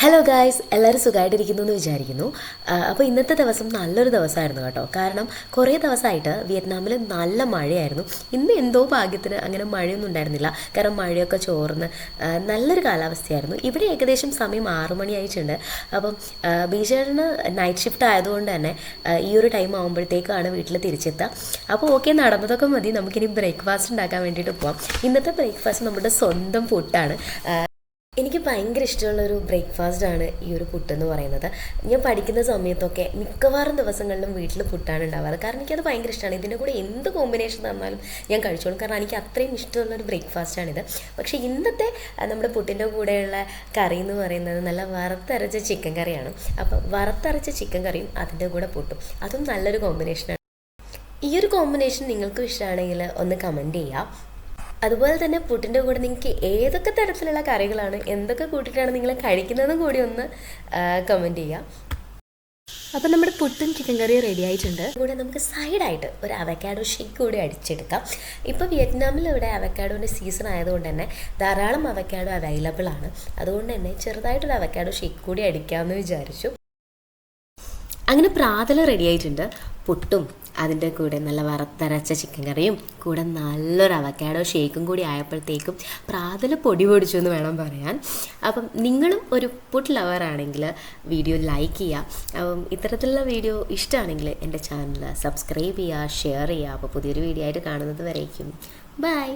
Hello guys, എല്ലാവരും സുഖമായിട്ടിരിക്കുന്നു എന്ന് വിചാരിക്കുന്നു. അപ്പോൾ ഇന്നത്തെ ദിവസം നല്ലൊരു ദിവസമായിരുന്നു കേട്ടോ. കാരണം കുറേ ദിവസമായിട്ട് വിയറ്റ്നാമിൽ നല്ല മഴയായിരുന്നു. ഇന്ന് എന്തോ ഭാഗ്യത്തിന് അങ്ങനെ മഴയൊന്നും ഉണ്ടായിരുന്നില്ല. കാരണം മഴയൊക്കെ ചോർന്ന് നല്ലൊരു കാലാവസ്ഥയായിരുന്നു. ഇവിടെ ഏകദേശം സമയം 6 മണിയായിട്ടുണ്ട്. അപ്പം ബീച്ചേട്ടന് നൈറ്റ് ഷിഫ്റ്റ് ആയതുകൊണ്ട് തന്നെ ഈ ഒരു ടൈം ആകുമ്പോഴത്തേക്കാണ് വീട്ടിൽ തിരിച്ചെത്തുക. അപ്പോൾ ഓക്കെ, നടന്നതൊക്കെ മതി, നമുക്കിനി ബ്രേക്ക്ഫാസ്റ്റ് ഉണ്ടാക്കാൻ വേണ്ടിയിട്ട് പോകാം. ഇന്നത്തെ ബ്രേക്ക്ഫാസ്റ്റ് നമ്മുടെ സ്വന്തം ഫുഡാണ്. എനിക്ക് ഭയങ്കര ഇഷ്ടമുള്ളൊരു ബ്രേക്ക്ഫാസ്റ്റാണ് ഈ ഒരു പുട്ടെന്ന് പറയുന്നത്. ഞാൻ പഠിക്കുന്ന സമയത്തൊക്കെ മിക്കവാറും ദിവസങ്ങളിലും വീട്ടിൽ പുട്ടാണ് ഉണ്ടാവാറ്. കാരണം എനിക്കത് ഭയങ്കര ഇഷ്ടമാണ്. ഇതിൻ്റെ കൂടെ എന്ത് കോമ്പിനേഷൻ തന്നാലും ഞാൻ കഴിച്ചോളും. കാരണം എനിക്ക് അത്രയും ഇഷ്ടമുള്ളൊരു ബ്രേക്ക്ഫാസ്റ്റാണിത്. പക്ഷേ ഇന്നത്തെ നമ്മുടെ പുട്ടിൻ്റെ കൂടെയുള്ള കറി എന്ന് പറയുന്നത് നല്ല വറുത്തരച്ച ചിക്കൻ കറിയാണ്. അപ്പം വറുത്തരച്ച ചിക്കൻ കറിയും അതിൻ്റെ കൂടെ പുട്ടും, അതും നല്ലൊരു കോമ്പിനേഷനാണ്. ഈ ഒരു കോമ്പിനേഷൻ നിങ്ങൾക്കും ഇഷ്ടമാണെങ്കിൽ ഒന്ന് കമൻറ്റ് ചെയ്യാം. അതുപോലെ തന്നെ പുട്ടിൻ്റെ കൂടെ നിങ്ങൾക്ക് ഏതൊക്കെ തരത്തിലുള്ള കറികളാണ്, എന്തൊക്കെ കൂട്ടിയിട്ടാണ് നിങ്ങൾ കഴിക്കുന്നതെന്നും കൂടി ഒന്ന് കമൻറ്റ് ചെയ്യാം. അപ്പോൾ നമ്മുടെ പുട്ടും ചിക്കൻ കറിയും റെഡി ആയിട്ടുണ്ട്. കൂടെ നമുക്ക് സൈഡായിട്ട് ഒരു അവക്കാഡോ ഷേക്ക് കൂടി അടിച്ചെടുക്കാം. ഇപ്പോൾ വിയറ്റ്നാമിൽ ഇവിടെ അവക്കാഡോൻ്റെ സീസൺ ആയതുകൊണ്ട് തന്നെ ധാരാളം അവക്കാഡോ അവൈലബിൾ ആണ്. അതുകൊണ്ട് തന്നെ ചെറുതായിട്ടൊരു അവക്കാഡോ ഷേക്ക് കൂടി അടിക്കാമെന്ന് വിചാരിച്ചു. അങ്ങനെ പ്രാതൽ റെഡി ആയിട്ടുണ്ട്. പുട്ടും അതിൻ്റെ കൂടെ നല്ല വറുത്തരച്ച ചിക്കൻ കറിയും കൂടെ നല്ലൊരു അവക്കാഡോ ഷേക്കും കൂടി ആയപ്പോഴത്തേക്കും പ്രാതൽ പൊടി പൊടിച്ചു എന്ന് വേണം പറയാൻ. അപ്പം നിങ്ങളും ഒരു പുട്ട് ലവറാണെങ്കിൽ വീഡിയോ ലൈക്ക് ചെയ്യുക. അപ്പം ഇത്തരത്തിലുള്ള വീഡിയോ ഇഷ്ടമാണെങ്കിൽ എൻ്റെ ചാനൽ സബ്സ്ക്രൈബ് ചെയ്യുക, ഷെയർ ചെയ്യുക. അപ്പോൾ പുതിയൊരു വീഡിയോ ആയിട്ട് കാണുന്നത് വരേക്കും ബൈ.